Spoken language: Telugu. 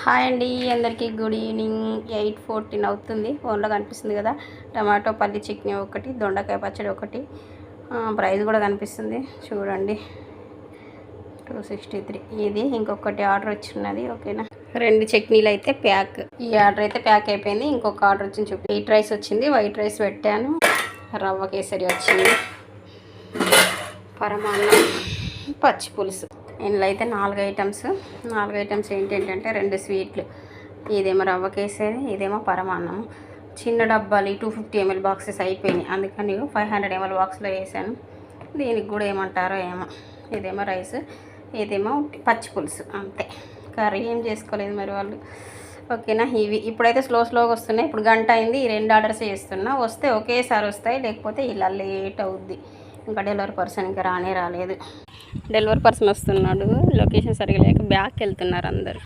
హాయ్ అండి, అందరికీ గుడ్ ఈవినింగ్. 8:14 అవుతుంది. ఫోన్లో కనిపిస్తుంది కదా. టమాటో పల్లి చట్నీ ఒకటి, దొండకాయ పచ్చడి ఒకటి, ప్రైస్ కూడా కనిపిస్తుంది చూడండి, 263. ఇది ఇంకొకటి ఆర్డర్ వచ్చిన్నది. ఓకేనా, 2 చట్నీలు అయితే ప్యాక్. ఈ ఆర్డర్ అయితే ప్యాక్ అయిపోయింది. ఇంకొక ఆర్డర్ వచ్చింది చూపి. వైట్ రైస్ వచ్చింది, వైట్ రైస్ పెట్టాను. రవ్వ కేసరి వచ్చింది, పరమాన్నం, పచ్చి పులుసు. ఇందులో అయితే 4 ఐటమ్స్ ఏంటంటే 2 స్వీట్లు, ఇదేమో రవ్వ కేసరి, ఇదేమో పరమాన్నం. చిన్న డబ్బాలు 250 ml బాక్సెస్ అయిపోయినాయి, అందుకని 500 ml బాక్స్లో వేసాను. దీనికి కూడా ఏమంటారో ఏమో. ఇదేమో రైస్, ఇదేమో పచ్చి పులుసు, అంతే. కర్రీ ఏం చేసుకోలేదు మరి వాళ్ళు. ఓకేనా, ఇవి ఇప్పుడైతే స్లోగా వస్తున్నాయి. ఇప్పుడు గంట అయింది, ఈ 2 ఆర్డర్స్ చేస్తున్నా. వస్తే ఒకేసారి వస్తాయి, లేకపోతే ఇలా లేట్ అవుద్ది. ఇంకా డెలివరీ పర్సన్ ఇంకా రాలేదు. డెలివరీ పర్సన్ వస్తున్నాడు, లొకేషన్ సరిగా లేక బ్యాక్ వెళ్తున్నారు అందరు.